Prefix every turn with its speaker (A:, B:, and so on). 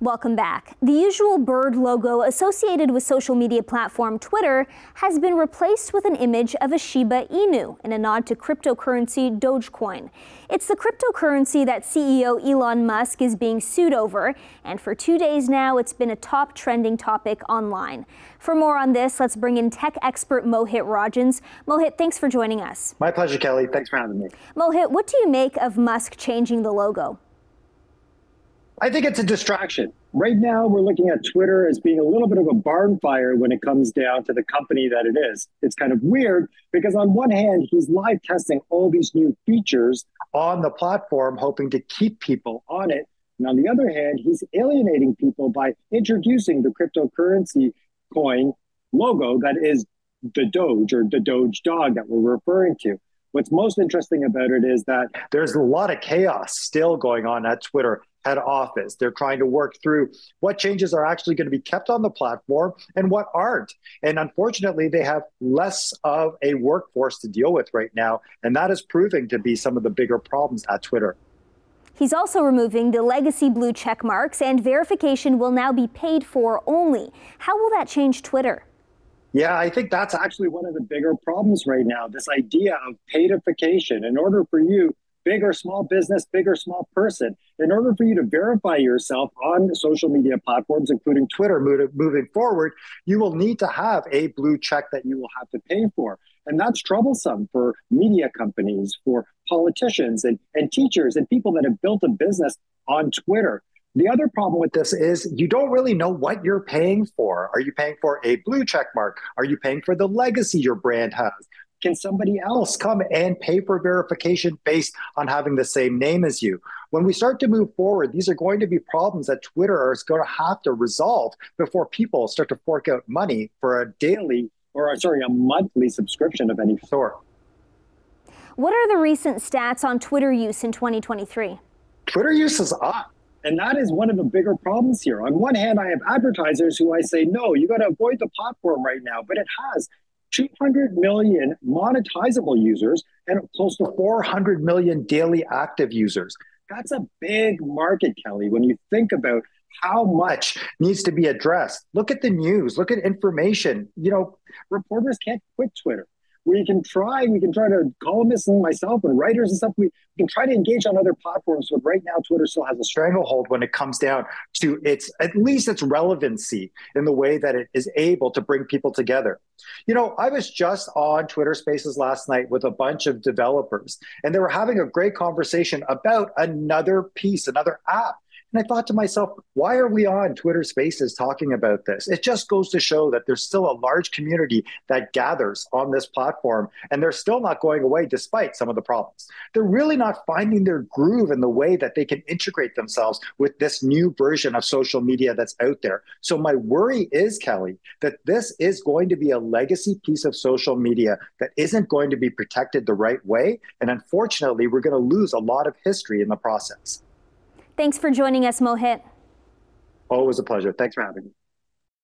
A: Welcome back. The usual bird logo associated with social media platform Twitter has been replaced with an image of a Shiba Inu in a nod to cryptocurrency Dogecoin. It's the cryptocurrency that CEO Elon Musk is being sued over, and for 2 days now it's been a top trending topic online. For more on this, let's bring in tech expert Mohit Rajans. Mohit, thanks for joining us.
B: My pleasure, Kelly. Thanks for having me.
A: Mohit, what do you make of Musk changing the logo?
B: I think it's a distraction. Right now, we're looking at Twitter as being a little bit of a barn fire when it comes down to the company that it is. It's kind of weird because on one hand, he's live testing all these new features on the platform, hoping to keep people on it. And on the other hand, he's alienating people by introducing the cryptocurrency coin logo that is the Doge or the Doge dog that we're referring to. What's most interesting about it is that there's a lot of chaos still going on at Twitter head office. They're trying to work through what changes are actually going to be kept on the platform and what aren't. And unfortunately, they have less of a workforce to deal with right now. And that is proving to be some of the bigger problems at Twitter.
A: He's also removing the legacy blue check marks, and verification will now be paid for only. How will that change Twitter?
B: Yeah, I think that's actually one of the bigger problems right now, this idea of paydification. In order for you, big or small business, big or small person, in order for you to verify yourself on social media platforms, including Twitter moving forward, you will need to have a blue check that you will have to pay for. And that's troublesome for media companies, for politicians and teachers and people that have built a business on Twitter. The other problem with this is you don't really know what you're paying for. Are you paying for a blue check mark? Are you paying for the legacy your brand has? Can somebody else come and pay for verification based on having the same name as you? When we start to move forward, these are going to be problems that Twitter is going to have to resolve before people start to fork out money for a monthly subscription of any sort.
A: What are the recent stats on Twitter use in 2023?
B: Twitter use is up. And that is one of the bigger problems here. On one hand, I have advertisers who I say, no, you got to avoid the platform right now. But it has 200 million monetizable users and close to 400 million daily active users. That's a big market, Kelly, when you think about how much needs to be addressed. Look at the news, look at information. You know, reporters can't quit Twitter. We can try to, columnists and myself and writers and stuff, we can try to engage on other platforms, but right now Twitter still has a stranglehold when it comes down to at least its relevancy in the way that it is able to bring people together. You know, I was just on Twitter Spaces last night with a bunch of developers, and they were having a great conversation about another app. And I thought to myself, why are we on Twitter Spaces talking about this? It just goes to show that there's still a large community that gathers on this platform, and they're still not going away despite some of the problems. They're really not finding their groove in the way that they can integrate themselves with this new version of social media that's out there. So my worry is, Kelly, that this is going to be a legacy piece of social media that isn't going to be protected the right way. And unfortunately, we're going to lose a lot of history in the process.
A: Thanks for joining us, Mohit.
B: Always a pleasure. Thanks for having me.